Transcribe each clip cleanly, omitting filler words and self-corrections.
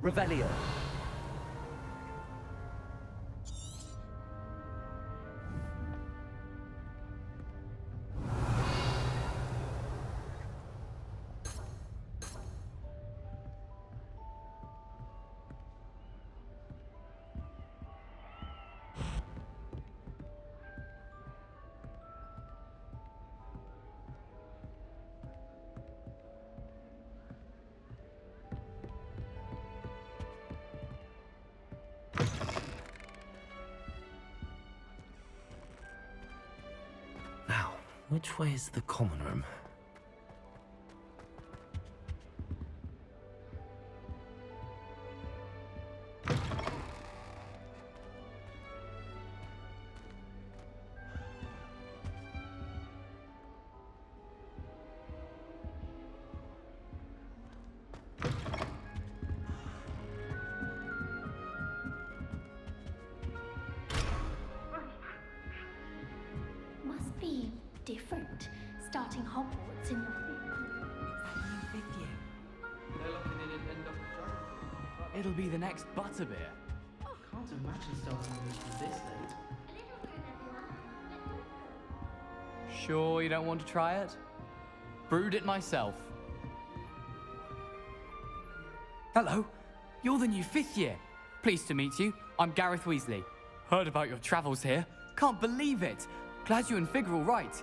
Revelio. Now, which way is the common room? Must be different, starting Hogwarts in your Fifth year. It'll be the next butterbeer. Can't imagine starting a mission this late. Sure you don't want to try it? Brewed it myself. Hello, you're the new fifth year. Pleased to meet you. I'm Gareth Weasley. Heard about your travels here. Can't believe it. Glad you and Fig are all right.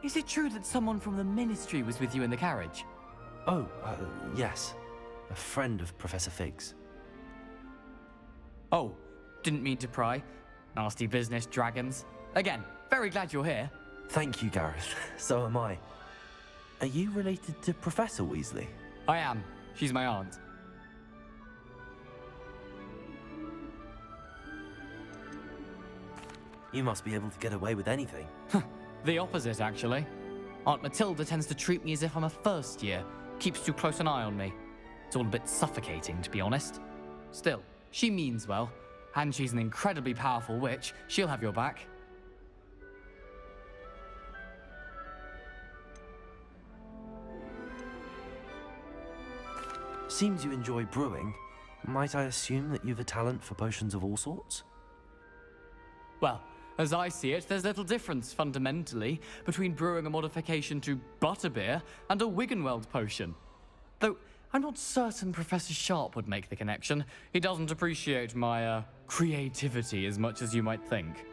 Is it true that someone from the Ministry was with you in the carriage? Oh, yes. A friend of Professor Fig's. Oh, didn't mean to pry. Nasty business, dragons. Again, very glad you're here. Thank you, Gareth. So am I. Are you related to Professor Weasley? I am. She's my aunt. You must be able to get away with anything. The opposite, actually. Aunt Matilda tends to treat me as if I'm a first year. Keeps too close an eye on me. It's all a bit suffocating, to be honest. Still, she means well. And she's an incredibly powerful witch. She'll have your back. Seems you enjoy brewing. Might I assume that you've a talent for potions of all sorts? Well, as I see it, there's little difference, fundamentally, between brewing a modification to butterbeer and a Wiggenweld potion. Though, I'm not certain Professor Sharp would make the connection. He doesn't appreciate my, creativity as much as you might think.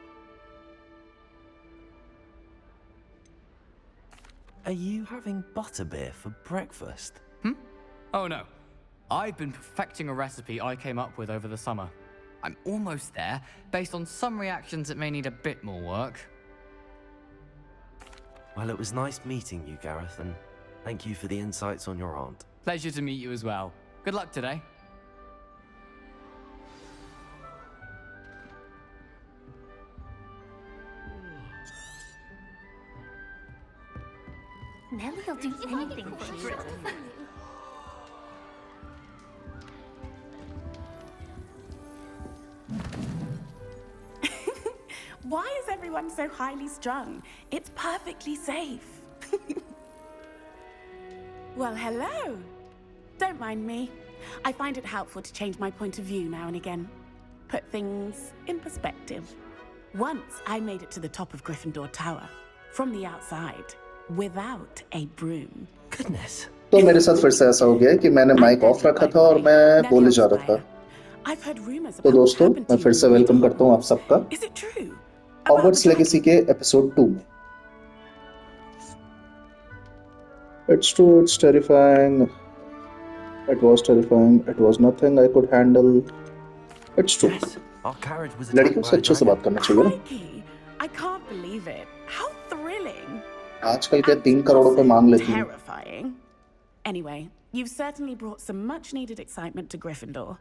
Are you having butterbeer for breakfast? Oh no. I've been perfecting a recipe I came up with over the summer. I'm almost there, based on some reactions that may need a bit more work. Well, it was nice meeting you, Gareth, and thank you for the insights on your aunt. Pleasure to meet you as well. Good luck today. Nellie'll do anything for a thrill. Why is everyone so highly strung? It's perfectly safe. Well, hello. Don't mind me. I find it helpful to change my point of view now and again. Put things in perspective. Once I made it to the top of Gryffindor Tower, from the outside, without a broom. Goodness. तो मेरे साथ फिर से ऐसा हो गया कि मैंने माइक ऑफ रखा था और मैं बोले जा रहा था। I've heard rumors तो about दोस्तों, what happened मैं to फिर you से when you वेलकम were करता हूँ आप Hogwarts. सबका Is it true? Hogwarts legacy के एपिसोड 2 में। It's true, it's terrifying. It was terrifying. It was nothing I could handle. It's true. Yes, our carriage was लड़कियों attacked से by a अच्छे से बात dragon. करना चाहिए ना। Crikey! I can't believe it. How thrilling! आजकल के And 3 करोड़ रुपए also मांग लेती हैं। terrifying. Anyway, you've certainly brought some much-needed excitement to Gryffindor,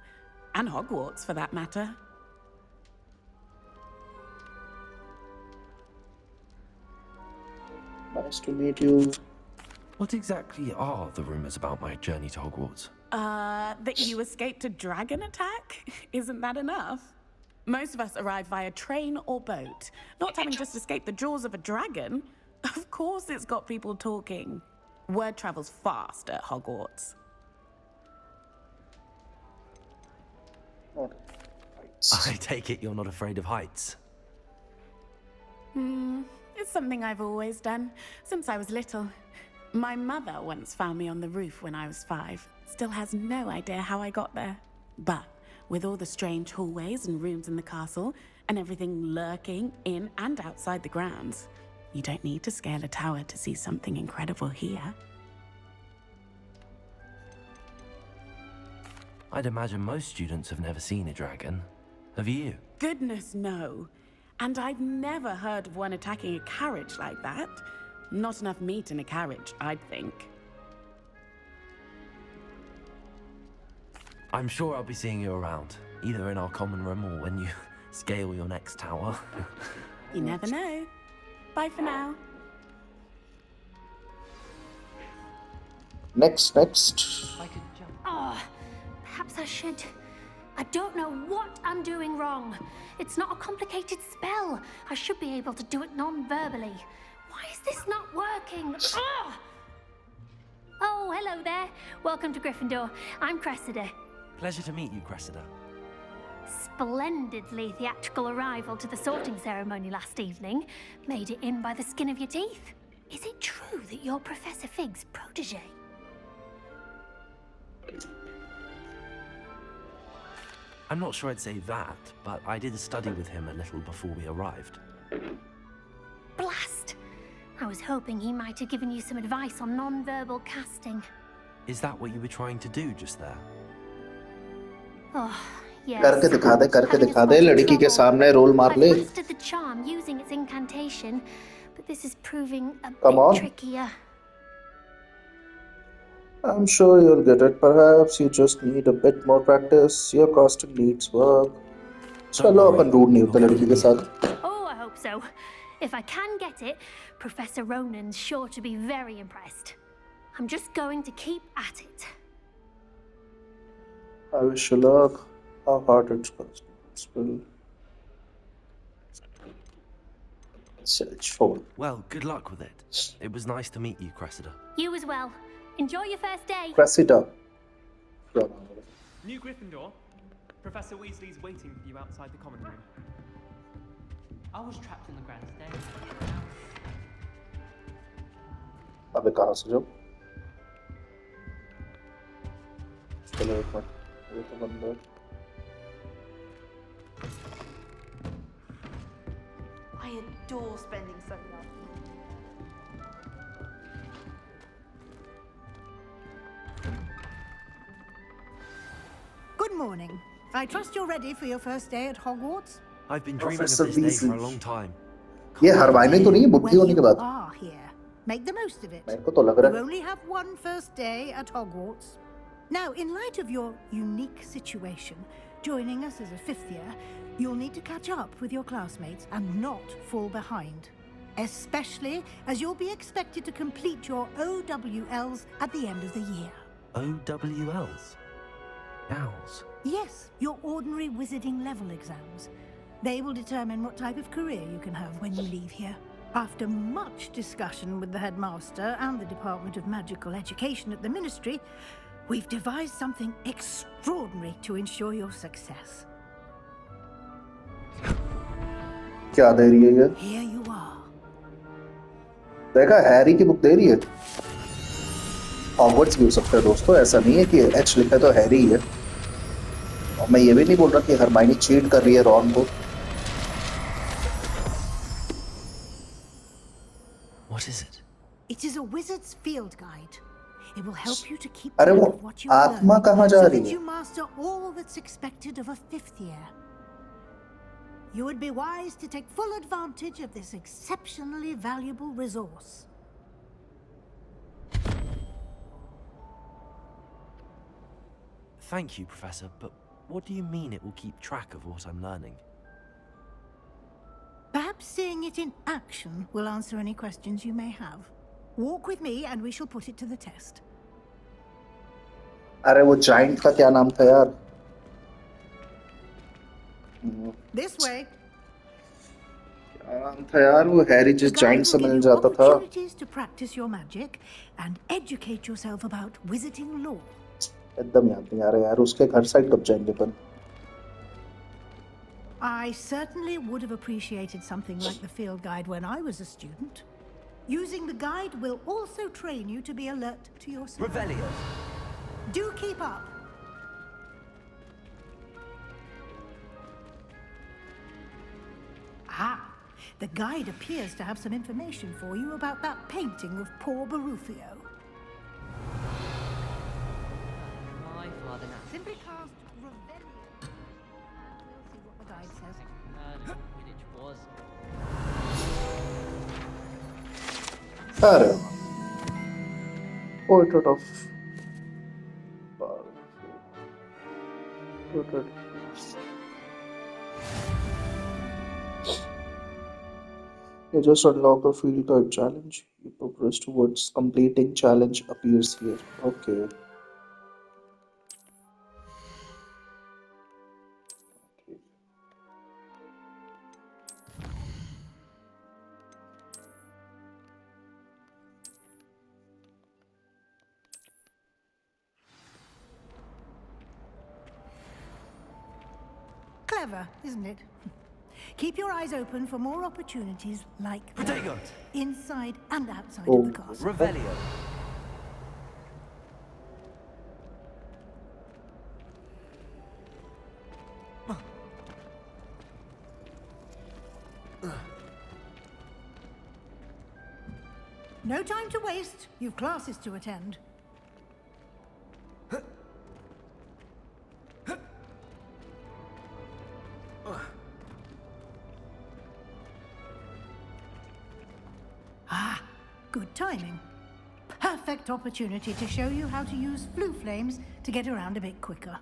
and Hogwarts, for that matter. Nice to meet you. What exactly are the rumors about my journey to Hogwarts? That you escaped a dragon attack? Isn't that enough? Most of us arrive via train or boat, not having just escaped the jaws of a dragon. Of course it's got people talking. Word travels fast at Hogwarts. Not heights. I take it you're not afraid of heights. It's something I've always done, since I was little. My mother once found me on the roof when I was 5. Still has no idea how I got there. But with all the strange hallways and rooms in the castle, and everything lurking in and outside the grounds, you don't need to scale a tower to see something incredible here. I'd imagine most students have never seen a dragon. Have you? Goodness, no. And I've never heard of one attacking a carriage like that. Not enough meat in a carriage, I'd think. I'm sure I'll be seeing you around, either in our common room or when you scale your next tower. You never know. Bye for now. Next. I could jump. Oh, perhaps I should. I don't know what I'm doing wrong. It's not a complicated spell. I should be able to do it non-verbally. Why is this not working? Ah! Oh, hello there. Welcome to Gryffindor. I'm Cressida. Pleasure to meet you, Cressida. Splendidly theatrical arrival to the sorting ceremony last evening. Made it in by the skin of your teeth. Is it true that you're Professor Fig's protege? I'm not sure I'd say that, but I did study with him a little before we arrived. Blast! I was hoping he might have given you some advice on non-verbal casting. Is that what you were trying to do just there? Oh, yes. करके दिखा दे Having a लड़की spot के of trouble. सामने role मार I've ले. mastered the charm using its incantation, but this is proving a Come bit on. trickier. I'm sure you'll get it. Perhaps you just need a bit more practice. Your casting needs work. चलो worry, अपन rude नहीं होते you'll लड़की get के it साथ. Oh, I hope so. If I can get it, Professor Ronan's sure to be very impressed. I'm just going to keep at it. I wish you luck. How hard it's possible. Sure. Well, good luck with it. It was nice to meet you, Cressida. You as well. Enjoy your first day. Cressida. Yeah. New Gryffindor. Professor Weasley's waiting for you outside the common room. I was trapped in the grand stage. अबे कहाँ से जाऊँ? चलो एक minute. ये तो बंद है. I adore spending Sunday afternoon. Good morning. I trust you're ready for your first day at Hogwarts. I've been dreaming of Professor this day for a Weasley. long time. ये हरवाइने तो नहीं है बुद्धि Well, होने के you बाद. are here. Make the most of it. मेरे को तो लग You रहा है. only have one first day at Hogwarts. Now, in light of your unique situation, joining us as a fifth year, you'll need to catch up with your classmates and not fall behind. Especially as you'll be expected to complete your OWLs at the end of the year. OWLs? Owls. Yes, your ordinary wizarding level exams. They will determine what type of career you can have when you leave here. After much discussion with the headmaster and the Department of Magical Education at the Ministry, we've devised something extraordinary to ensure your success. क्या दे रही है ये? Here you are. देखा Harry की book दे रही है. Hogwarts भी हो सकता है दोस्तों. ऐसा नहीं है कि एच लिखा है तो हैरी ही है. और मैं ये भी नहीं बोल रहा कि हरमाइनी चीट कर रही है रॉन को. What is it? It is a wizard's field guide. It will help you to keep अरे track वो of what you आत्मा learn कहाँ जा so रही that है? you master all that's expected of a fifth year. You would be wise to take full advantage of this exceptionally valuable resource. Thank you, Professor, but what do you mean it will keep track of what I'm learning? Perhaps seeing it in action will answer any questions you may have. Walk with me and we shall put it to the test. अरे वो giant का क्या नाम था यार? This way. क्या नाम था यार? वो हैरी जिस The guide जाइंट से will give मिल you जाता था. opportunities to practice your magic and educate yourself about wizarding lore. एकदम याद नहीं आ रहा यार. उसके घर साइड कब जाएंगे अपन? I certainly would have appreciated something like the field guide when I was a student. Using the guide will also train you to be alert to your surroundings. Revelio. Do keep up. Ah, the guide appears to have some information for you about that painting of poor Barufio. My father now. Simply cast Revelio. And we'll see what the guide says. Heard of Quidditch was. अरे portrait of portrait. You just unlock a field type challenge. You progress towards completing challenge appears here. Okay. Clever, isn't it? Keep your eyes open for more opportunities like that, Protego. inside and outside Oh. of the castle. Revelio. No time to waste. You've classes to attend. Ah, good timing. Perfect opportunity to show you how to use flue flames to get around a bit quicker.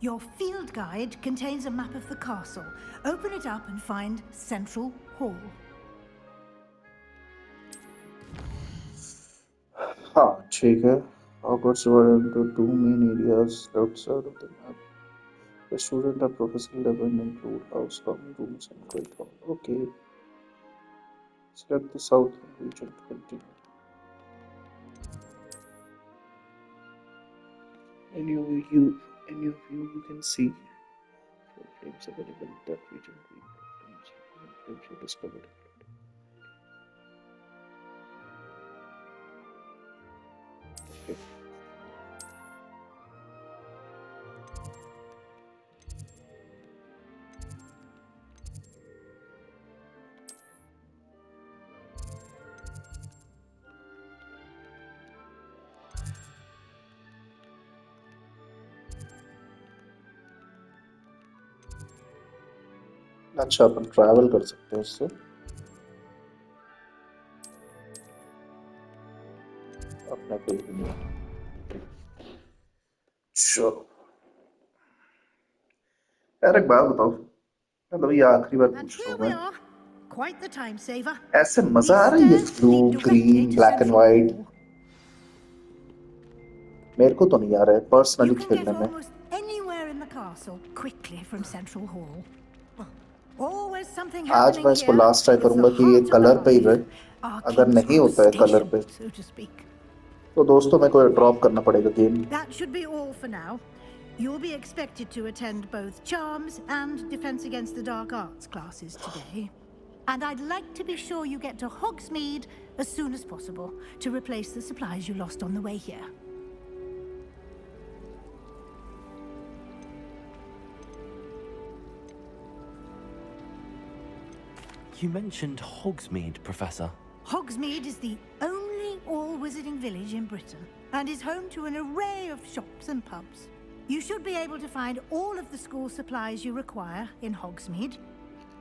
Your field guide contains a map of the castle. Open it up and find Central Hall. हाँ ठीक है. Hogwarts divided into two main areas left side of the map. The student and professional level include house, common rooms, and great hall. Okay. Select the southern region to continue. Any of you can see the flames available in that region. Flames you discovered. Okay. अच्छा अपन travel कर सकते हैं इससे. अपना कोई भी नहीं. चलो यार एक बात बताओ. मतलब ये आखिरी बार And पूछ रहा here हूँ we मैं. are. Quite the time saver. ऐसे मजा आ रहा है ये These blue stairs lead green directly to black and Central white. Hall. मेरे को तो नहीं आ रहा है You पर्सनली can खेलने get में. almost anywhere in the castle quickly from Central Hall. Always something आज happening मैं इसको here. Last try It's the करूंगा कि ये heart of the कलर पे ही hive. रहे. Our अगर King's नहीं Cross होता है कलर station, पे so to speak. तो दोस्तों मेरे को ड्रॉप करना पड़ेगा game. That should be all for now. You'll be expected to attend both Charms and Defense Against the Dark Arts classes today. And I'd like to be sure you get to Hogsmeade as soon as possible to replace the supplies you lost on the way here. You mentioned Hogsmeade, Professor. Hogsmeade is the only all-wizarding village in Britain and is home to an array of shops and pubs. You should be able to find all of the school supplies you require in Hogsmeade.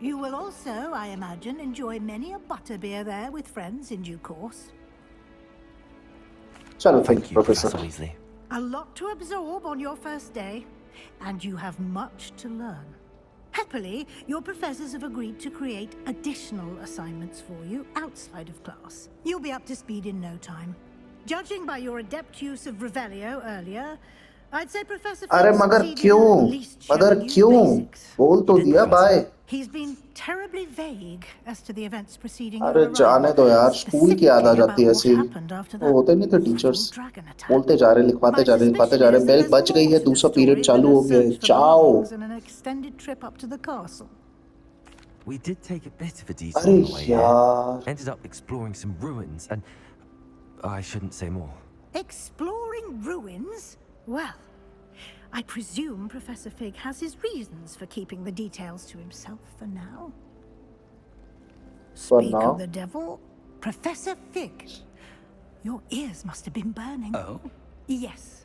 You will also, I imagine, enjoy many a butterbeer there with friends in due course. चलो Thank you, Professor professor. Weasley. A lot to absorb on your first day, and you have much to learn. Happily, your professors have agreed to create additional assignments for you outside of class. You'll be up to speed in no time. Judging by your adept use of Revelio earlier, I'd say Professor अरे Flint मगर succeeded in क्यों? at least मगर showing you the क्यों? basics. बोल तो You did, दिया Professor. Bye. He's been terribly vague as to the events preceding अरे your जाने arrival, दो यार. स्कूल की याद आ specifically जाती है about ऐसे what ही. happened after वो that होते नहीं थे awful टीचर्स. dragon attack. बोलते जा रहे लिखवाते My जा रहे लिखवाते जा रहे. suspicion is that bell there's बच गई more है to the 200 story period than चालू a हो गया है. search for जाओ. belongings and an extended trip up to the castle. We did take a bit of a detour अरे on the way here. यार Ended up exploring some ruins, and I shouldn't say more. Exploring ruins? Well, I presume Professor Fig has his reasons for keeping the details to himself for now. For Speak now? of the devil, Professor Fig. Your ears must have been burning. Oh? Yes.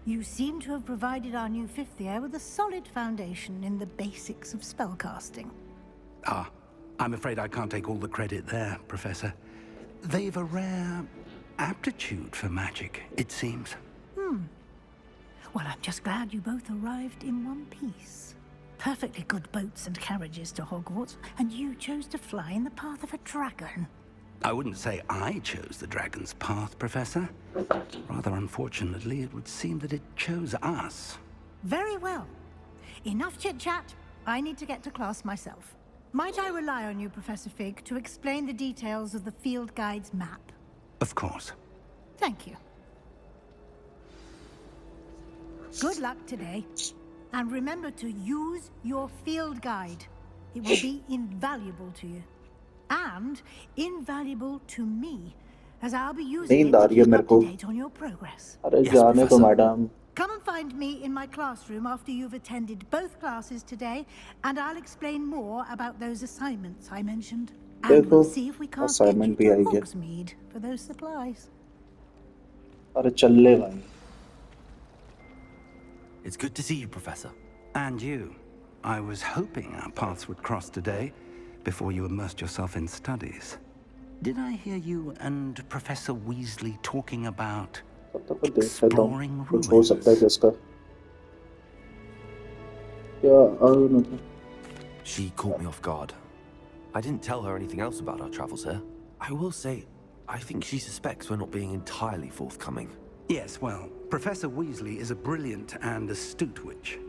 You seem to have provided our new fifth year with a solid foundation in the basics of spellcasting. Ah, I'm afraid I can't take all the credit there, Professor. They've a rare aptitude for magic, it seems. Well, I'm just glad you both arrived in one piece. Perfectly good boats and carriages to Hogwarts, and you chose to fly in the path of a dragon. I wouldn't say I chose the dragon's path, Professor. Rather unfortunately, it would seem that it chose us. Very well. Enough chit-chat. I need to get to class myself. Might I rely on you, Professor Fig, to explain the details of the field guide's map? Of course. Thank you. Good luck today. And remember to use your field guide. It will be invaluable to you. And invaluable to me, as I'll be using it नींद आ to रही है keep मेरे up को. to date on your progress. अरे Yes, जाने दो Professor. Madam. Come and find me in my classroom after you've attended both classes today, and I'll explain more about those assignments I mentioned. And देखो, we'll see if we can't get you assignment भी to आई है. Hogsmeade for those supplies. अरे चल ले भाई. It's good to see you, Professor. And you. I was hoping our paths would cross today, before you immersed yourself in studies. Did I hear you and Professor Weasley talking about तब तक मैं देख लेता exploring हूँ. कुछ हो सकता है ruins? क्या इसका? क्या मतलब? She caught me off guard. I didn't tell her anything else about our travels here. I will say, I think she suspects we're not being entirely forthcoming. Yes, well, Professor Weasley is a brilliant and astute witch.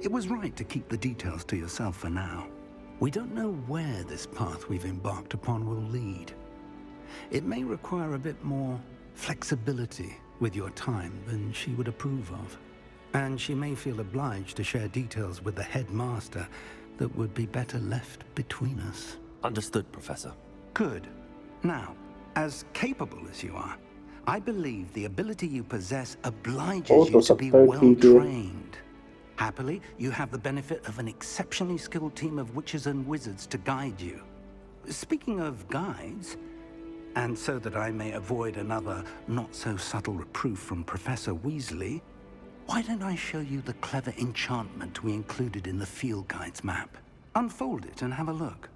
It was right to keep the details to yourself for now. We don't know where this path we've embarked upon will lead. It may require a bit more flexibility with your time than she would approve of. And she may feel obliged to share details with the headmaster that would be better left between us. Understood, Professor. Good. Now, as capable as you are, I believe the ability you possess obliges you to be well trained. Happily, you have the benefit of an exceptionally skilled team of witches and wizards to guide you. Speaking of guides, and so that I may avoid another not-so-subtle reproof from Professor Weasley, why don't I show you the clever enchantment we included in the field guide's map? Unfold it and have a look.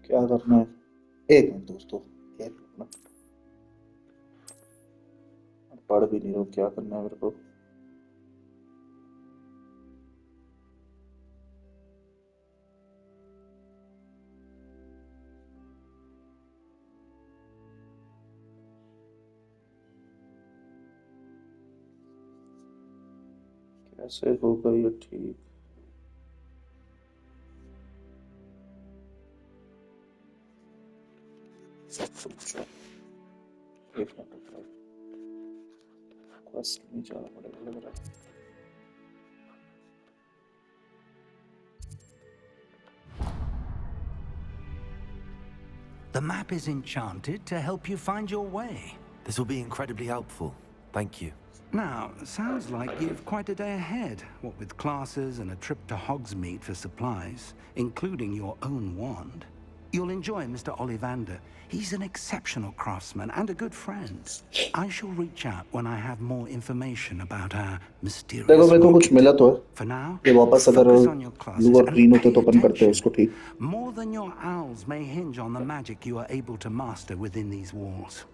क्या करना है? एक minute दोस्तों, एक minute. पढ़ भी नहीं रहा हूँ, क्या करना है मेरे को? कैसे होगा ये ठीक? एक मिनट रुको. क्वेश्चन नहीं जाना पड़ेगा लग रहा है. The map is enchanted to help you find your way. This will be incredibly helpful. Thank you. Now, sounds like you've quite a day ahead, what with classes and a trip to Hogsmeade for supplies, including your own wand. You'll enjoy Mr. Ollivander. He's an exceptional craftsman and a good friend. I shall reach out when I have more information about our mysterious देखो मेरे को कुछ मिला तो है. For now, ये वापस अगर focus on your classes blue और and ग्रीन होते pay तो अपन करते हैं attention. उसको ठीक. More than your owls may hinge on the magic you are able to master within these walls.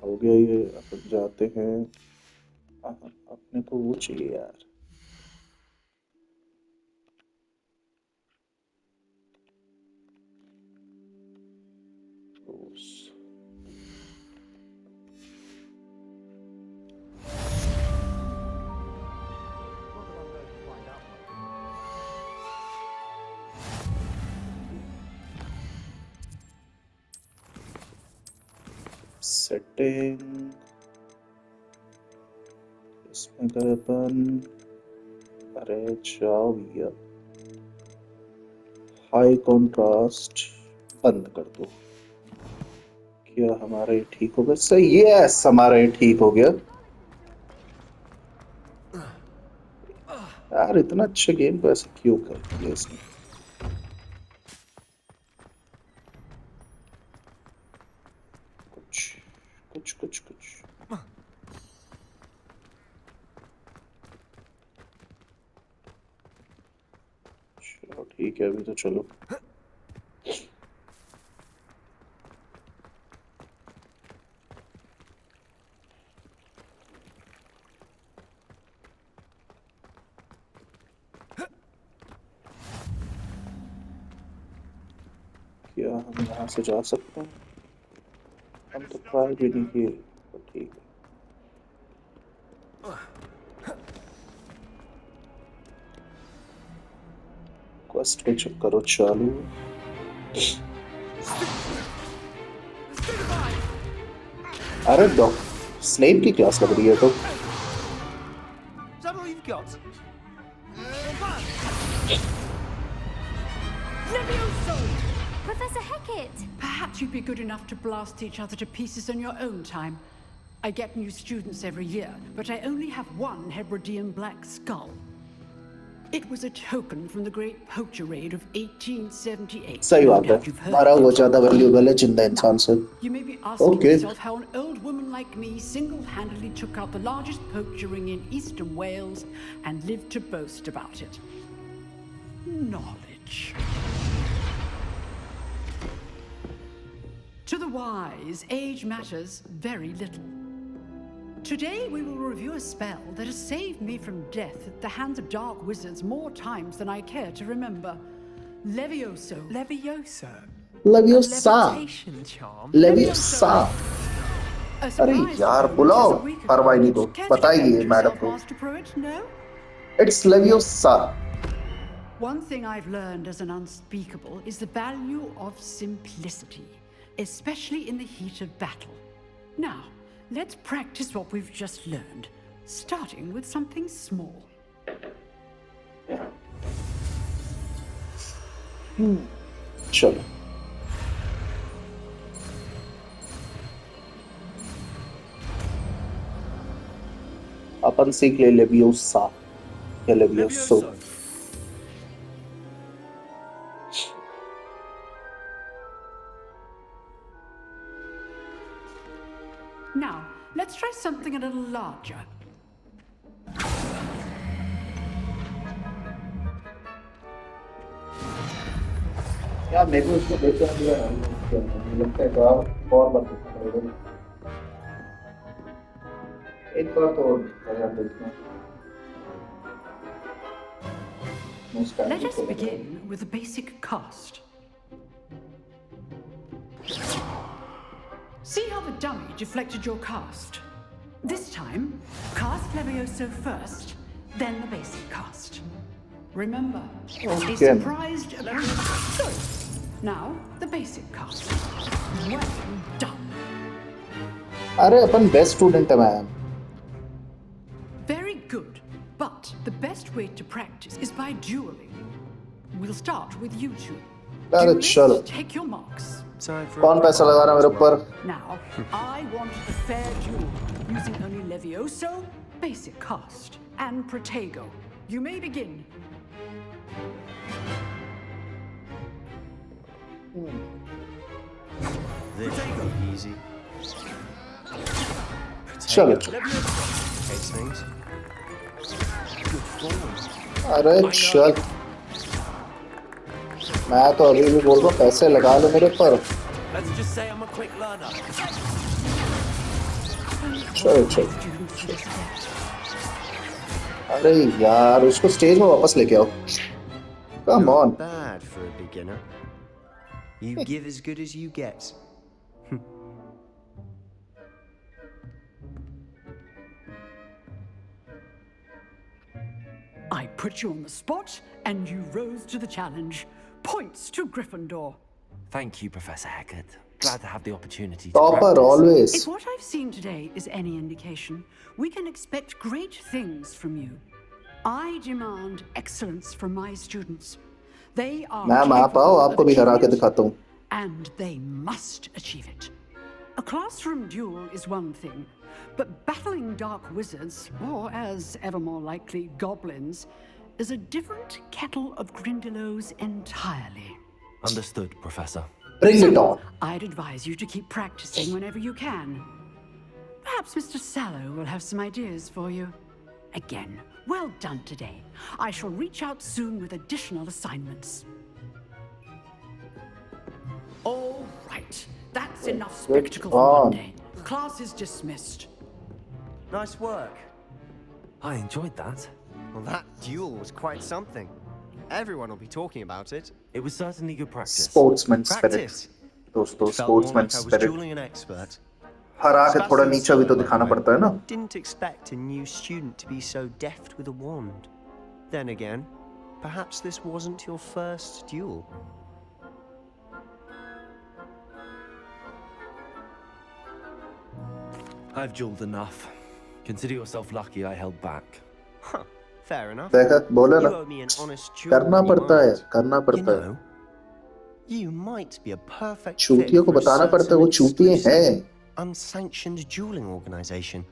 हो गया ये. अपन जाते हैं. अपने को वो चाहिए यार. सेटिंग इसमें करें अपन। अरे जाओ भैया, हाई कॉन्ट्रास्ट बंद कर दो। क्या हमारा ये ठीक हो गया? सही, यस हमारा ये ठीक हो गया। यार इतना अच्छा गेम को ऐसे क्यों कर दिया इसने? कुछ कुछ कुछ कुछ चलो ठीक है, अभी तो चलो। क्या हम यहाँ से जा सकते हैं? हम तो ट्राई भी नहीं किए, तो ठीक है। क्वेस्ट को चेक करो चालू। अरे डॉक्टर स्नेप की क्लास लग रही है तो। Is that all you've got? Professor Hecat! Perhaps you'd be good enough to blast each other to pieces on your own time. I get new students every year, but I only have one Hebridean black skull. It was a token from the Great Poacher Raid of 1878. सही बात है, हमारा वो ज्यादा valuable है जिंदा इंसान से। You may be asking yourself how an old woman like me single-handedly took out the largest poacher ring in eastern Wales and lived to boast about it. Knowledge. To the wise, age matters very little. Today we will review a spell that has saved me from death at the hands of dark wizards more times than I care to remember. Levioso. Levioso? Leviosa. Levitation charm? Leviosa. अरे यार बुलाओ हरवाइनी को, बताइए madam को। No? It's Leviosa. One thing I've learned as an unspeakable is the value of simplicity, especially in the heat of battle. Now, let's practice what we've just learned, starting with something small. चलो अपन सीख ले leviosa या लेवियोसो। Now, let's try something a little larger. यार मेरे को इसको देखना दिया नहीं लगता है, तो आप और बार देखना। एक बार तो यार देखना। Let us begin with a basic cast. See how the dummy deflected your cast? This time, cast Levioso first, then the basic cast. Remember, a surprised appearance. Good. Now, the basic cast. Well done. अरे अपन best student है ma'am. Very good. But the best way to practice is by dueling. We'll start with you two. अरे चलो। Take your marks. कौन पैसा लगा रहा मेरे ऊपर? Now, I want a fair duel, using only Levioso, basic cast, and Protego. You may begin. This should be easy. चलो Takes things. Good form. अरे चल, मैं तो अभी भी बोल रहा हूँ पैसे लगा लो मेरे ऊपर। Let's just say I'm a quick learner. चल चल। अरे यार उसको स्टेज में वापस लेके आओ। Come on. Not bad for a beginner. You give as good as you get. I put you on the spot, and you rose to the challenge. Points to Gryffindor. Thank you, Professor Haggard. glad to have the opportunity to Topper practice. always. If what I've seen today is any indication, we can expect great things from you. I demand excellence from my students. They are ma'am आप आओ, capable of आपको भी हरा के achieving it, दिखाता हूँ. and they must achieve it. A classroom duel is one thing, but battling dark wizards, or as ever more likely, goblins, is a different kettle of Grindylows entirely. Understood, Professor. Bring it on. I'd advise you to keep practicing whenever you can. Perhaps Mr. Sallow will have some ideas for you. Again, well done today. I shall reach out soon with additional assignments. All right. That's enough spectacle for one day. Class is dismissed. Nice work. I enjoyed that. Well, that duel was quite something. Everyone will be talking about it. It was certainly good practice. Sportsman spirit. Practice. दोस्तों, Felt more sportsman like I was spirit. dueling an expert. हरा के थोड़ा Sebastian नीचा भी तो Sallow, दिखाना by the पड़ता है ना? way, didn't expect a new student to be so deft with a wand. Then again, perhaps this wasn't your first duel. I've dueled enough. Consider yourself lucky I held back. Huh, fair enough. देखा बोला You ना? owe me an honest duel. करना when you पड़ता है, might. करना You पड़ता है. know, you might be a perfect fit चूतियों को for a बताना पड़ता है वो certain चूतिए exclusive, हैं. unsanctioned dueling organization.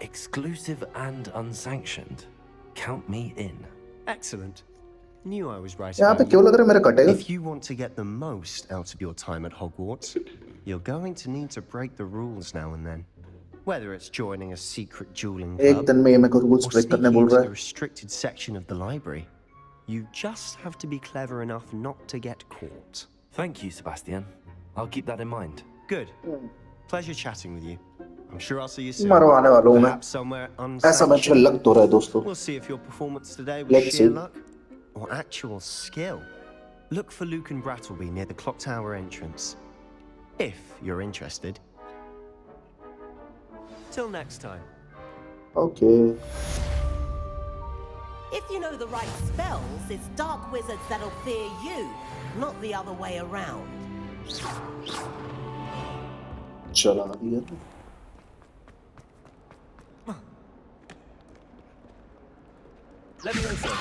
Exclusive and unsanctioned. Count me in. Excellent. Knew I was right यहाँ पे about क्यों you. लग रहा है मेरा कटेगा? If you want to get the most out of your time at Hogwarts, you're going to need to break the rules now and then. Whether it's joining a secret dueling एक club दिन में ये मेरे को or rules break sneaking करने बोल into रहा the है. restricted section of the library, you just have to be clever enough not to get caught. Thank you, Sebastian. I'll keep that in mind. Good. Pleasure chatting with you. I'm sure I'll see you soon. मरवाने वाला हूँ मैं. Perhaps somewhere ऐसा मैं unsanctioned. लग तो रहा है दोस्तों. We'll see if your performance today was Let's sheer see. luck or actual skill. Look for Luke and Brattleby near the clock tower entrance. If you're interested. Till next time. Okay. If you know the right spells, it's dark wizards that'll fear you, not the other way around. चला दिया. Let me know, sir.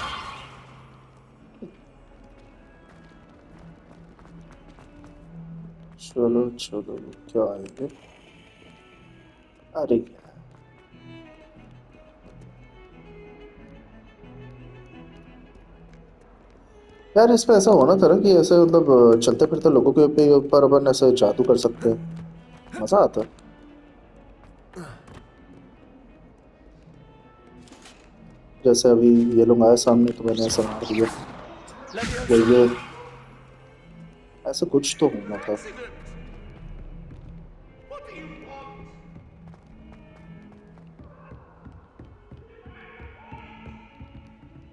चलो चलो क्या आएंगे? अरे यार इसमें ऐसा होना था ना कि ऐसे मतलब चलते फिरते लोगों के ऊपर अपन ऐसे जादू कर सकते हैं. मजा आता. जैसे अभी ये लोग आए सामने तो मैंने ऐसा मार दिया. ये ऐसा कुछ तो होना था.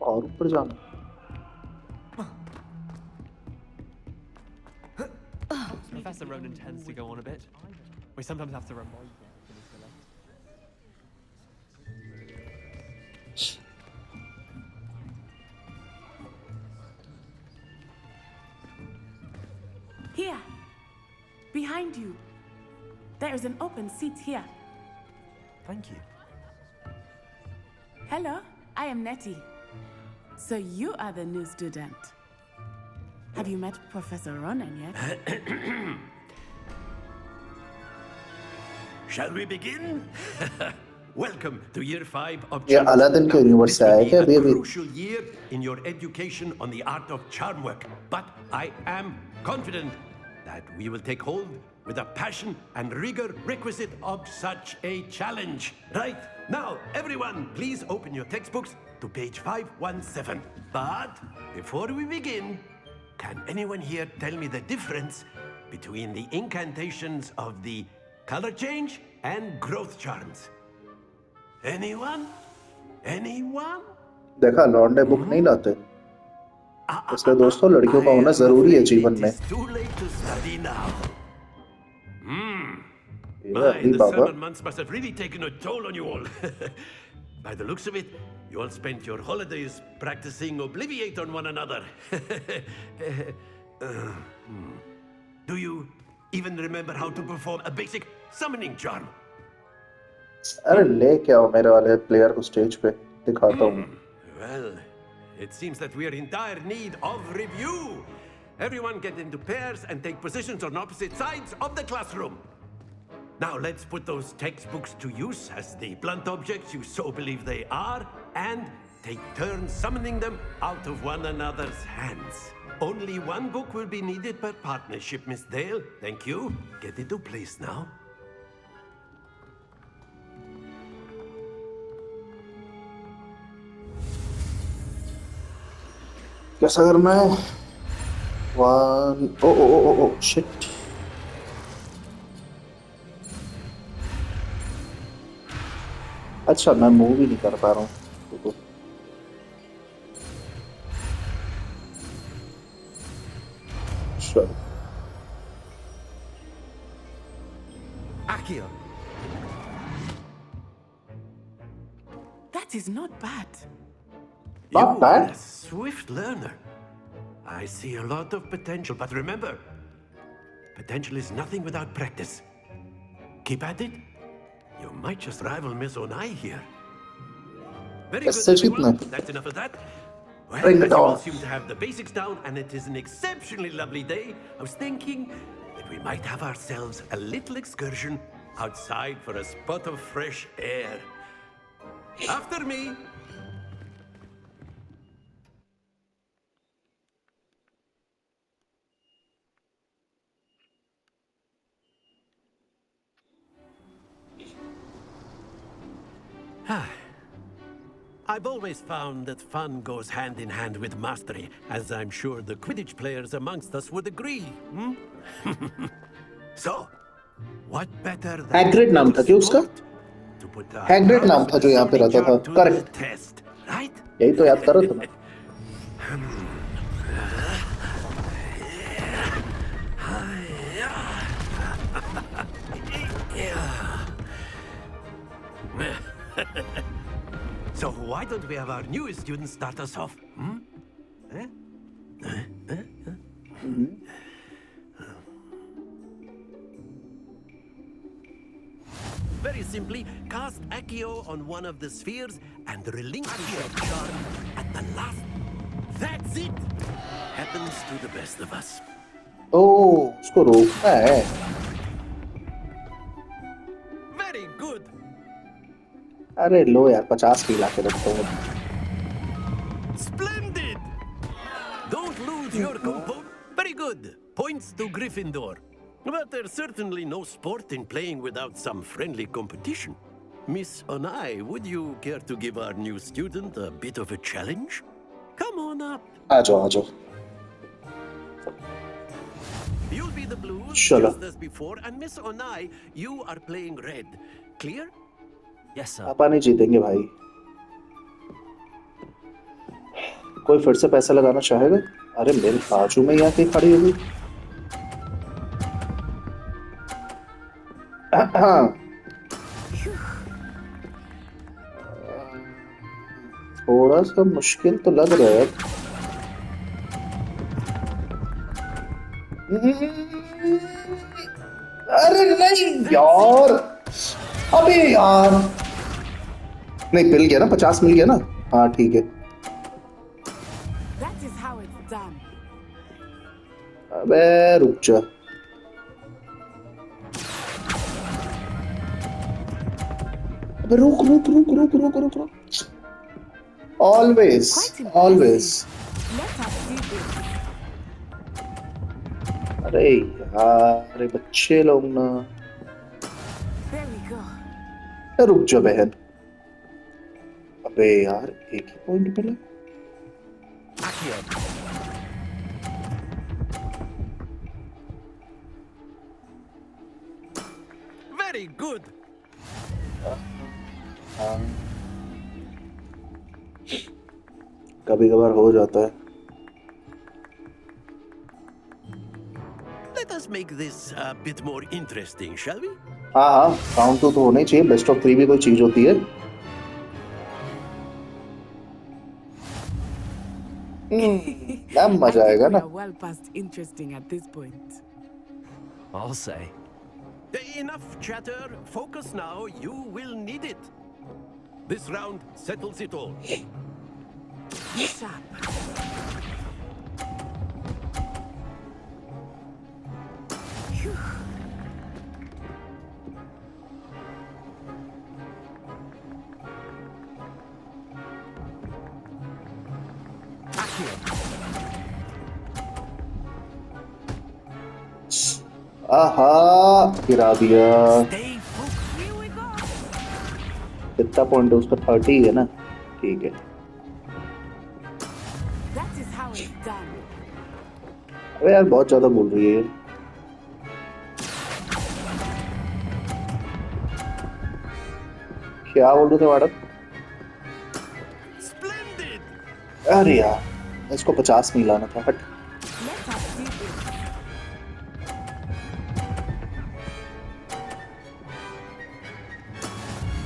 और ऊपर जाना. Professor Ronan tends to go on a bit. We sometimes have to remind him. Here. Behind you. There is an open seat here. Thank you. Hello, I am Nettie. So you are the new student. Have you met Professor Ronan yet? Shall we begin? Welcome to Year 5 of ये Aladdin के universe से आया क्या अभी a अभी? crucial year in your education on the art of charm work. But I am confident that we will take hold with the passion and rigor requisite of such a challenge. Right, now everyone please open your textbooks to page 517. But before we begin, can anyone here tell me the difference between the incantations of the color change and growth charms? Anyone? Anyone? देखा लौंडे book नहीं लाते. इसलिए दोस्तों लड़कियों का होना जरूरी है जीवन में. Too late to study now. ये My, अभी the Baba. summer months must have really taken a toll on you all. By the looks of it, you all spent your holidays practicing Obliviate on one another. Do you even remember how to perform a basic summoning charm? अरे ले क्या हो मेरे वाले player को stage पे दिखाता हूँ. Well, it seems that we are in dire need of review. Everyone get into pairs and take positions on opposite sides of the classroom. Now let's put those textbooks to use as the blunt objects you so believe they are, and take turns summoning them out of one another's hands. Only one book will be needed per partnership, Miss Dale. Thank you. Get into place now. कैसा करना है? One. Oh, shit. अच्छा मैं move ही नहीं कर पा रहा हूँ. Sure. Accio. That is not bad. Not bad. You're a swift learner. I see a lot of potential, but remember, potential is nothing without practice. Keep at it. You might just rival Miss Onai here. Very good, everyone. That's enough of that. Well, Bring it as you all on. seem to have the basics down, and it is an exceptionally lovely day, I was thinking that we might have ourselves a little excursion outside for a spot of fresh air. After me. I've always found that fun goes hand in hand with mastery, as I'm sure the Quidditch players amongst us would agree. So, what better than Hagrid नाम था क्या उसका? Hagrid नाम था जो यहाँ पे रहता था. Correct. Right? यही तो याद कर रहा था मैं. So why don't we have our newest student start us off? Very simply, cast Accio on one of the spheres and relinquish your charm at the last. That's it! Happens to the best of us. Oh, उसको रोकना है. Very good. अरे लो यार 50 की ला के रखता हूँ. Splendid! Don't lose your composure. Very good. Points to Gryffindor. But there's certainly no sport in playing without some friendly competition. Miss Onai, would you care to give our new student a bit of a challenge? Come on up. आ जाओ. You'll be the blues Sure. just as before, and Miss Onai, you are playing red. Clear? Yes, sir. पापा नहीं जीतेंगे भाई. कोई फिर से पैसा लगाना चाहेगा? अरे मेरे बाजू में यहाँ के खड़ी होगी. थोड़ा सा मुश्किल तो लग रहा है. अरे नहीं यार. अबे यार. नहीं मिल गया ना 50 मिल गया ना. हाँ ठीक है. That is how it's done. अबे रुक जा. अबे रुक. Always. Let us do this. अरे यार अरे बच्चे लोग ना. There we go. रुक जा बहन. अबे यार एक ही पॉइंट मिला. Very good. कभी कभार हो जाता है. Let us make this a bit more interesting, shall we? हाँ राउंड 2 तो होना ही चाहिए. बेस्ट ऑफ 3 भी कोई चीज होती है. मजा आएगा ना? We are well past interesting at this point. I'll say. Enough chatter. Focus now. You will need it. This round settles it all. Be sharp. Phew. आहा गिरा दिया। कितना पॉइंट है उसका? 30 है ना? ठीक है। अबे यार बहुत ज्यादा बोल रही है। क्या बोल रहे थे मैडम? अरे यार इसको 50 में लाना था। हट।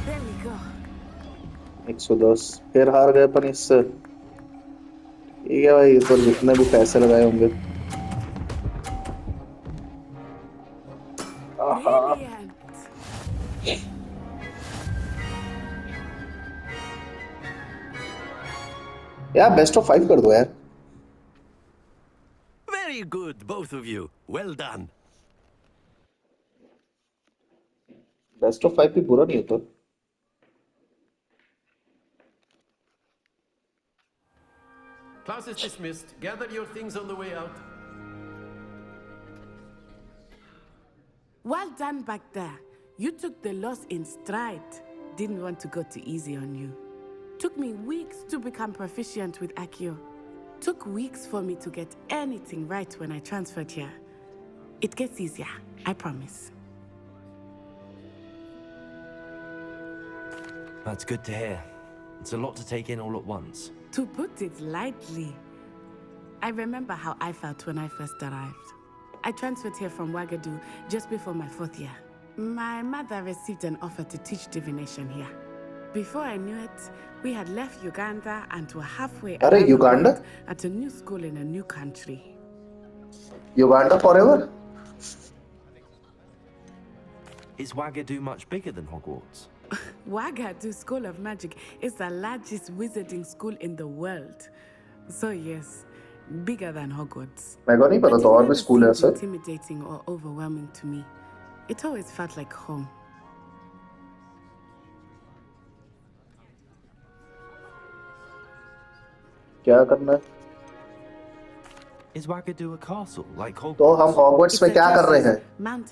There we go. 110 फिर हार गए अपन इससे। ठीक है भाई, इस पर जितने भी पैसे लगाए होंगे। यार बेस्ट ऑफ 5 कर दो यार। Very good, both of you. Well done. Best of 5 भी बुरा नहीं होता। Class is dismissed. Gather your things on the way out. Well done back there. You took the loss in stride. Didn't want to go too easy on you. Took me weeks to become proficient with Accio. Took weeks for me to get anything right when I transferred here. It gets easier, I promise. That's good to hear. It's a lot to take in all at once. To put it lightly, I remember how I felt when I first arrived. I transferred here from Ouagadougou just before my 4th year. My mother received an offer to teach divination here. Before I knew it, we had left Uganda and were halfway around Uganda? the world at a new school in a new country. Uganda forever? Is Ouagadougou much bigger than Hogwarts? Ouagadougou School of Magic is the largest wizarding school in the world. So yes, bigger than Hogwarts. मैं को नहीं पता था और भी school है ऐसा। Intimidating or overwhelming to me. It always felt like home. क्या करना है? Is Ouagadougou a castle like Hogwarts? तो हम हॉगवर्ट्स में क्या कर रहे हैं?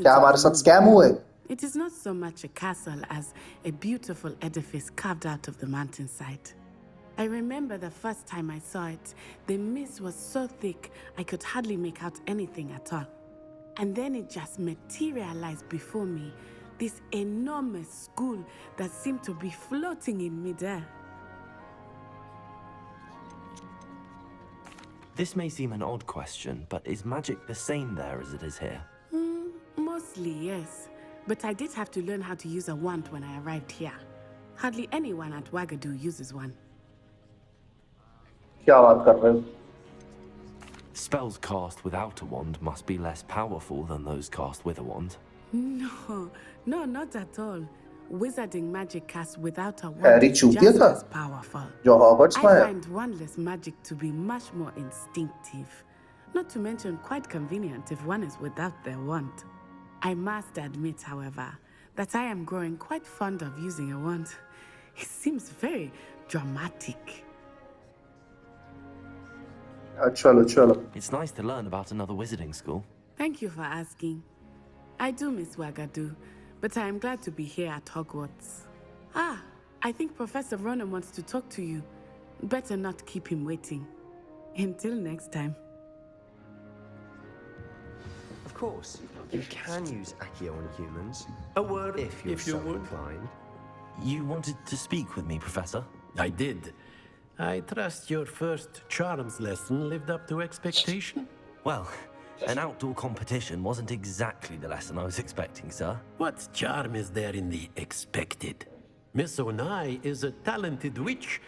क्या हमारे साथ स्कैम हुए? It is not so much a castle as a beautiful edifice carved out of the mountainside. I remember the first time I saw it, the mist was so thick I could hardly make out anything at all. And then it just materialized before me, this enormous school that seemed to be floating in midair. This may seem an odd question, but is magic the same there as it is here? Mostly, yes. But I did have to learn how to use a wand when I arrived here. Hardly anyone at Ouagadougou uses one. क्या बात कर रहे हो? Spells cast without a wand must be less powerful than those cast with a wand. No, not at all. Wizarding magic cast without a wand is just as powerful. I find wandless magic to be much more instinctive. Not to mention quite convenient if one is without their wand. I must admit, however, that I am growing quite fond of using a wand. It seems very dramatic. Chalo. It's nice to learn about another wizarding school. Thank you for asking. I do miss Ouagadougou, but I am glad to be here at Hogwarts. I think Professor Ronan wants to talk to you. Better not keep him waiting. Until next time. Of course, you can use Accio on humans. A word, if you're you so would. inclined. You wanted to speak with me, Professor? I did. I trust your first charms lesson lived up to expectation? Well, an outdoor competition wasn't exactly the lesson I was expecting, sir. What charm is there in the expected? Miss Onai is a talented witch.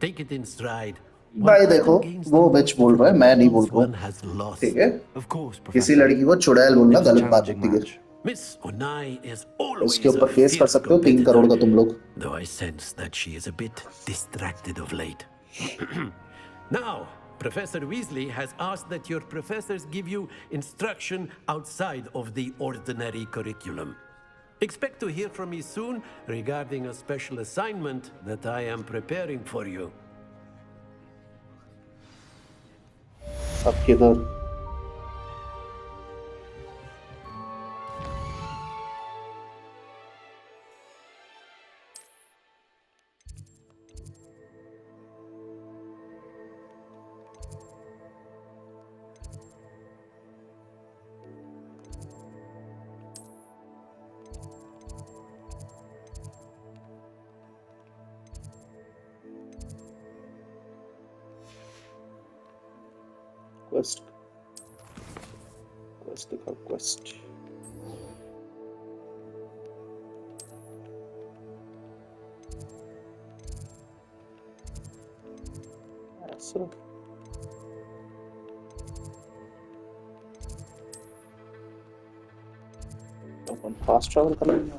Take it in stride, भाई देखो वो बिच बोल रहा है, मैं नहीं बोल रहा हूँ, ठीक है? किसी लड़की को चुड़ैल बोलना गलत बात होती है। Miss Onai is उसके always a ऊपर केस कर fierce सकते हो 3 करोड़ का तुम लोग। though I sense that she is a bit distracted of late. Now, Professor Weasley has asked that your professors give you instruction outside of the ordinary curriculum. Expect to hear from me soon regarding a special assignment that I am preparing for you. अब किधर? Quest दिखाओ, quest ऐसा अपन fast travel करेंगे।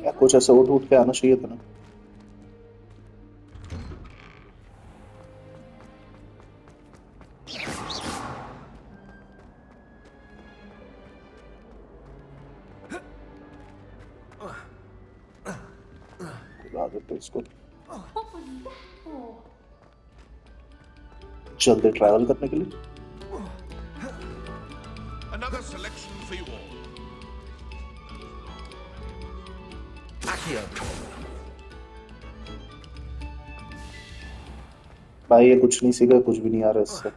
या कुछ ऐसे उठ के आना चाहिए था ना। इसको जल्दी ट्रैवल करने के लिए। Another selection for you all. भाई ये कुछ नहीं सीखा, कुछ भी नहीं आ रहा इससे।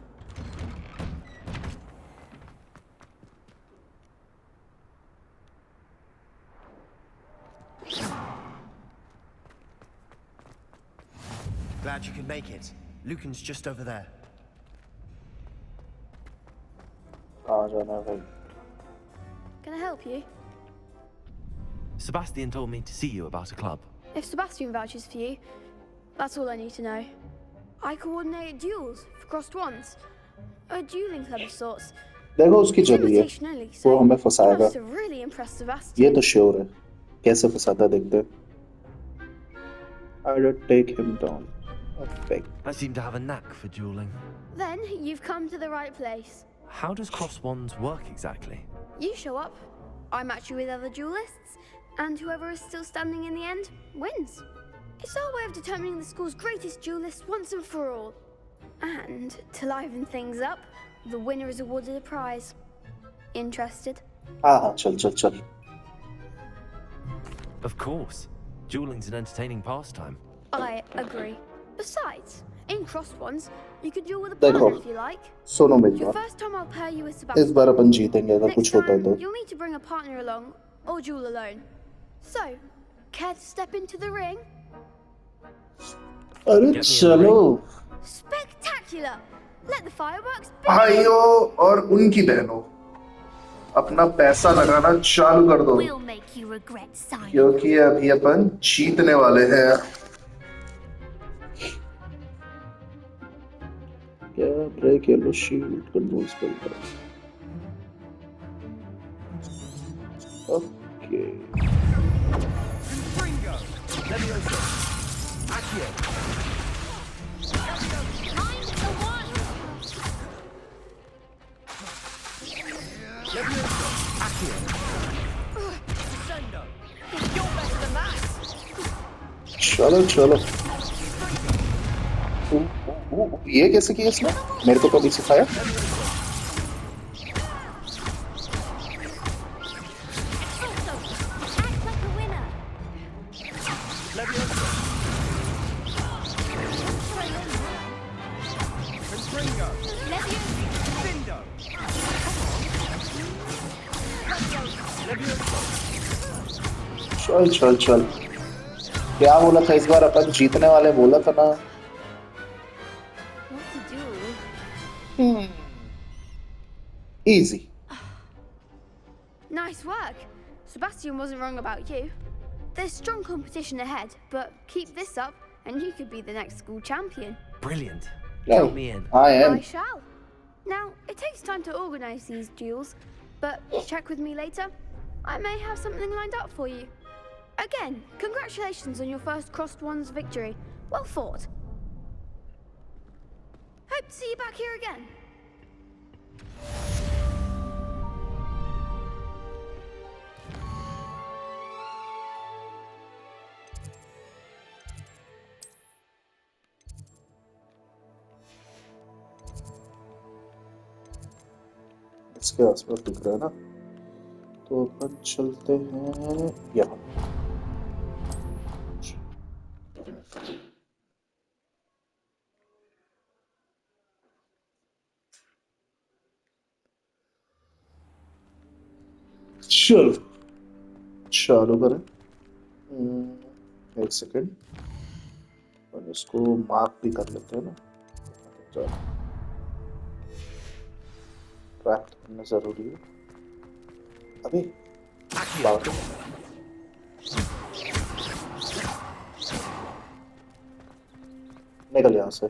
Glad you could make it. Lucan's just over there. कहाँ जाना है भाई? Can I help you? Sebastian told me to see you about a club. If Sebastian vouches for you, that's all I need to know. I coordinate duels for crossed wands, a dueling club of sorts. देखो उसकी जल्दी है, वो हमें फंसाएगा। must have really impressed Sebastian. ये तो sure है, कैसे फंसाता देखते हैं। I would take him down. I seem to have a knack for dueling. Then you've come to the right place. How does cross wands work exactly? You show up, I match you with other duelists, and whoever is still standing in the end wins. It's our way of determining the school's greatest duelist once and for all. And to liven things up, the winner is awarded a prize. Interested? हाँ चल. Of course. Dueling's an entertaining pastime. I agree. Besides, in crossed ones, you could duel with a partner if you like. सुनो मेरी Your बात। first time I'll pair you with Sebastian. इस बार अपन जीतेंगे अगर कुछ होता है तो। You'll need to bring a partner along, or duel alone. So, care to step into the ring? अरे चलो। Spectacular! Let the fireworks begin. भाइयों और उनकी बहनों, अपना पैसा लगाना चालू कर दो, We'll make you regret, sire. क्योंकि अभी अपन जीतने वाले हैं। क्या break yellow shield control spell का? ओके। चलो। ये कैसे किया इसने? मेरे को कभी सिखाया? चल। क्या बोला था इस बार अपन जीतने वाले, बोला था ना? Easy. Nice work. Sebastian wasn't wrong about you. There's strong competition ahead, but keep this up and you could be the next school champion. Brilliant. No, Count me in. I am. I shall. Now, it takes time to organize these duels, but check with me later. I may have something lined up for you. Again, congratulations on your first Crossed Wands victory. Well fought. Hope to see you back here again. इसके आसपास दिख रहा है ना, तो अपन चलते हैं यहाँ। चल चालू करें। एक सेकेंड, और इसको मार्क भी कर लेते हैं ना। ट्रैक करना जरूरी है। अभी बात निकल यहाँ से।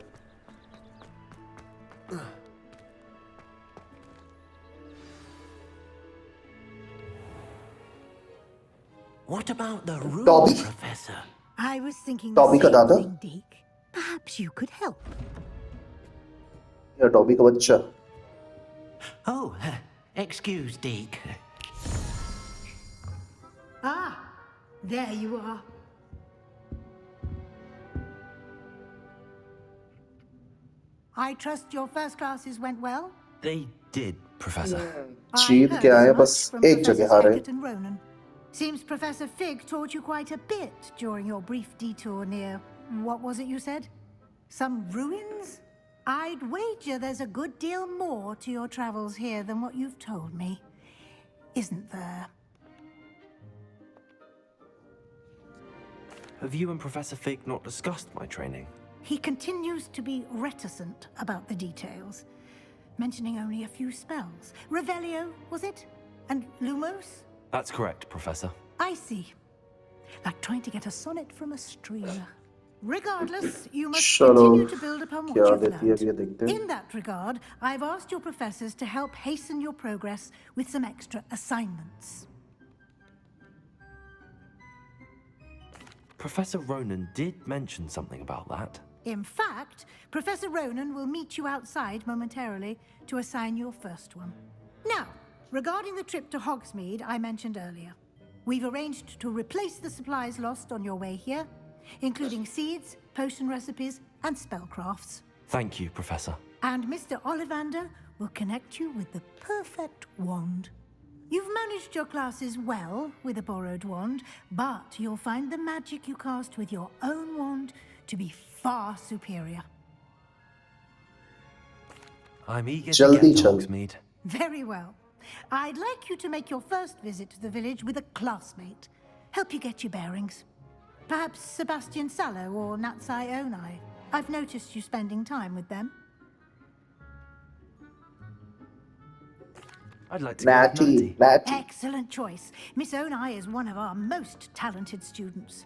What about the room, Dobby? Professor? I was thinking Dobby the का same दादा? thing, Deke. Perhaps you could help. या डॉबी का बच्चा। Oh, excuse, Deke. Ah, there you are. I trust your first classes went well? They did, Professor. जीत के आए, बस एक जगह हारे। and Ronan. Seems Professor Fig taught you quite a bit during your brief detour near... What was it you said? Some ruins? I'd wager there's a good deal more to your travels here than what you've told me. Isn't there? Have you and Professor Fig not discussed my training? He continues to be reticent about the details, mentioning only a few spells. Revelio, was it? And Lumos? That's correct, Professor. I see. Like trying to get a sonnet from a stream. Regardless, you must continue to build upon what you've learned. In that regard, I've asked your professors to help hasten your progress with some extra assignments. Professor Ronan did mention something about that. In fact, Professor Ronan will meet you outside momentarily to assign your first one. Now, regarding the trip to Hogsmeade I mentioned earlier, we've arranged to replace the supplies lost on your way here, including seeds, potion recipes, and spellcrafts. Thank you, Professor. And Mr. Ollivander will connect you with the perfect wand. You've managed your classes well with a borrowed wand, but you'll find the magic you cast with your own wand to be far superior. I'm eager to get to Hogsmeade. Very well. I'd like you to make your first visit to the village with a classmate. Help you get your bearings. Perhaps Sebastian Sallow or Natsai Onai. I've noticed you spending time with them. I'd like to go with Natty. Excellent choice. Miss Onai is one of our most talented students.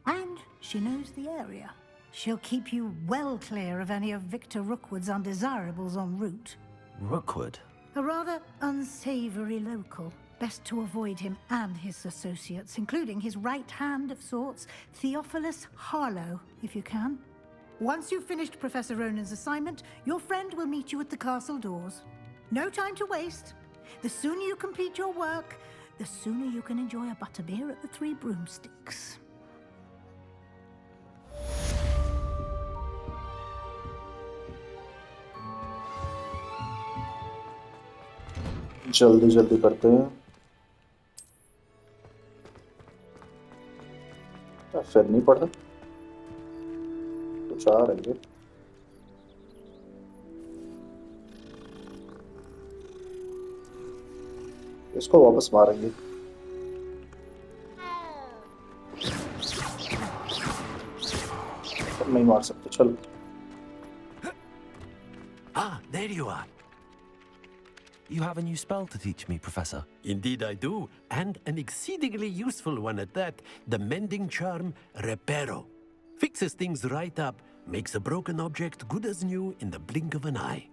And she knows the area. She'll keep you well clear of any of Victor Rookwood's undesirables en route. Rookwood? A rather unsavory local. Best to avoid him and his associates, including his right hand of sorts, Theophilus Harlow, if you can. Once you've finished Professor Ronan's assignment, your friend will meet you at the castle doors. No time to waste. The sooner you complete your work, the sooner you can enjoy a butterbeer at the Three Broomsticks. जल्दी जल्दी करते हैं। फिर नहीं पड़ता कुछ आ रही है। इसको वापस मारेंगे। नहीं मार सकते, चलो। Ah, there you are. You have a new spell to teach me, Professor. Indeed I do, and an exceedingly useful one at that. The mending charm, Reparo. Fixes things right up, makes a broken object good as new in the blink of an eye.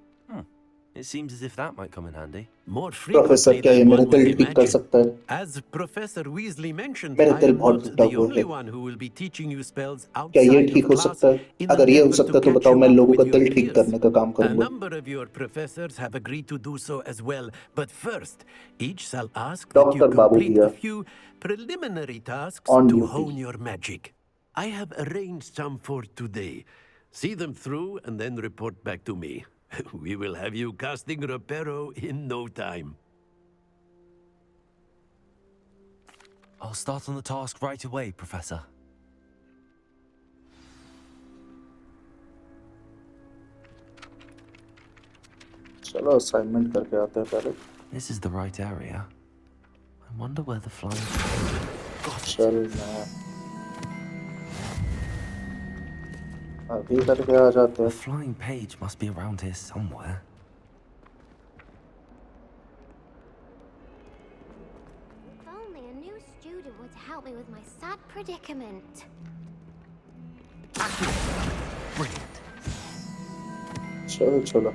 It seems as if that might come in handy. More professor frequently क्या ये than मेरा one would दिल ठीक कर imagine. सकता है? As Professor Weasley mentioned, मेरा I दिल am बहुत not टूटा the हुआ only है. one who will be teaching you spells क्या ये outside ठीक of हो class सकता है? in an अगर ये हो effort सकता to है तो catch बताओ, you मैं up लोगों का with your दिल ठीक peers. करने का काम A करूंगा. number of your professors have agreed to do so as well, but first, each shall ask that you doctor Babu complete भैया a few preliminary tasks on to duty. hone your magic. I have arranged some for today. See them through and then report back to me. We will have you casting Reparo in no time. I'll start on the task right away, Professor. चलो assignment करके आते हैं पहले. This is the right area. I wonder where the flying... चल मैं अभी करके आ जाते The हैं. flying page must be around here somewhere. If only a new student would help me with my sad predicament. Brilliant. चलो चलो.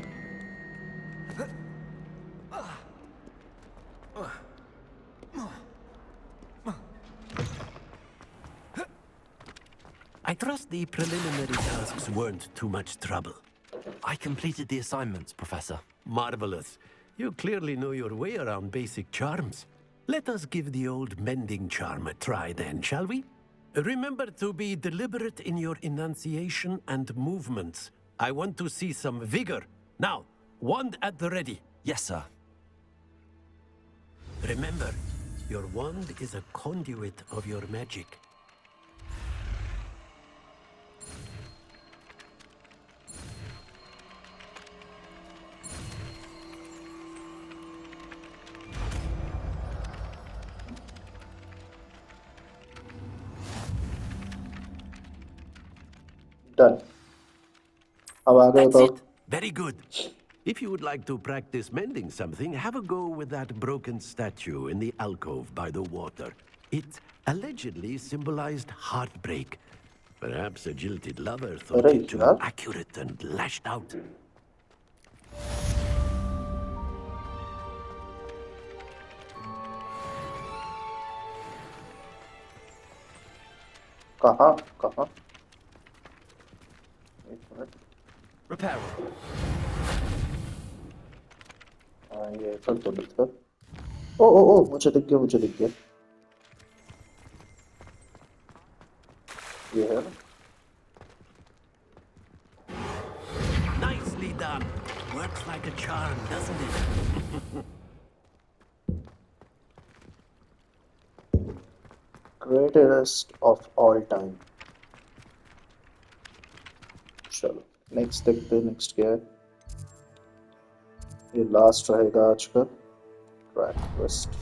I trust the preliminary tasks weren't too much trouble. I completed the assignments, Professor. Marvelous. You clearly know your way around basic charms. Let us give the old mending charm a try then, shall we? Remember to be deliberate in your enunciation and movements. I want to see some vigor. Now, wand at the ready. Yes, sir. Remember, your wand is a conduit of your magic. Done. अब आगे That's बताओ. it. Very good. If you would like to practice mending something, have a go with that broken statue in the alcove by the water. It allegedly symbolized heartbreak. Perhaps a jilted lover thought it too accurate and lashed out. कहाँ कहाँ? एक minute. Repair. हाँ ये कर तो लिखा. ओ ओ ओ मुझे दिख गया, मुझे दिख गया. ये है. Nicely done. Works like a charm, doesn't it? Greatest of all time. चलो नेक्स्ट देखते हैं. नेक्स्ट क्या है? ये लास्ट रहेगा आज का. Track twist.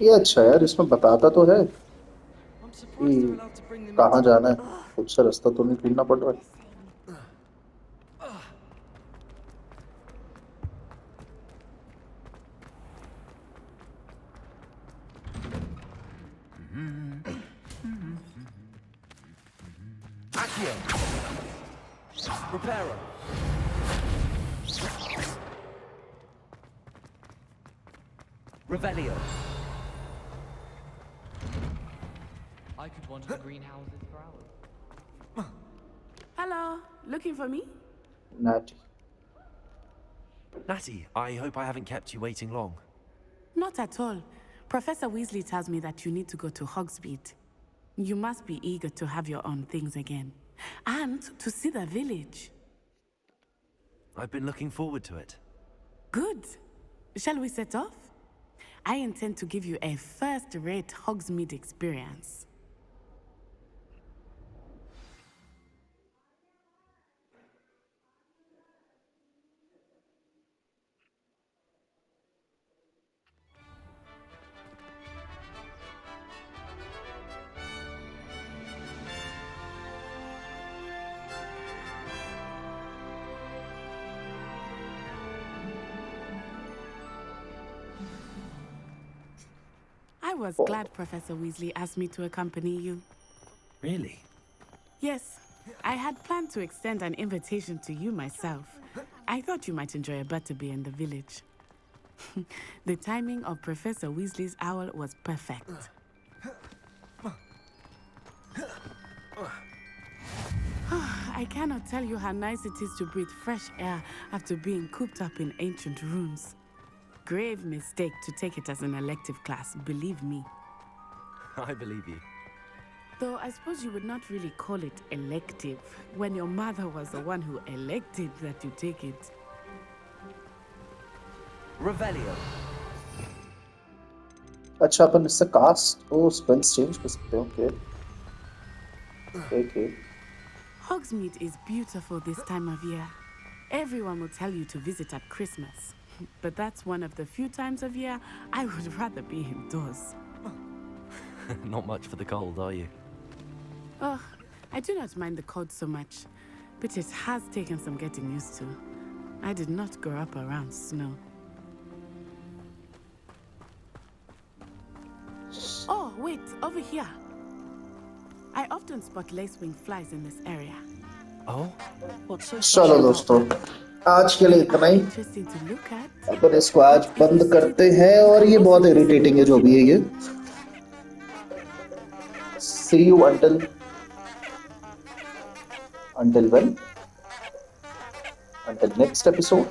ये अच्छा है यार, इसमें बताता तो है कि कहाँ जाना है. खुद से रास्ता तो नहीं ढूंढना पड़ रहा है. Reparo. Revelio. I could wander the greenhouses for hours. Hello, looking for me? Natty. Natty, I hope I haven't kept you waiting long. Not at all. Professor Weasley tells me that you need to go to Hogsmeade. You must be eager to have your own things again. And to see the village. I've been looking forward to it. Good. Shall we set off? I intend to give you a first-rate Hogsmeade experience. was glad Professor Weasley asked me to accompany you. Really? Yes, I had planned to extend an invitation to you myself. I thought you might enjoy a butterbeer in the village. The timing of Professor Weasley's owl was perfect. I cannot tell you how nice it is to breathe fresh air after being cooped up in ancient rooms. Grave mistake to take it as an elective class, believe me. I believe you. Though I suppose you would not really call it elective when your mother was the one who elected that you take it. Revelio. अच्छा अपन इससे cast ओ spells change कर सकते हैं okay okay Hogsmeade is beautiful this time of year. Everyone will tell you to visit at Christmas. But that's one of the few times of year I would rather be indoors. Not much for the cold, are you? Oh, I do not mind the cold so much, but it has taken some getting used to. I did not grow up around snow. Oh, wait, over here. I often spot lacewing flies in this area. Oh, what's so चलो दोस्तों आज के लिए इतना ही अपन इसको आज बंद करते हैं और ये बहुत इरिटेटिंग है जो भी है ये see you until when until next episode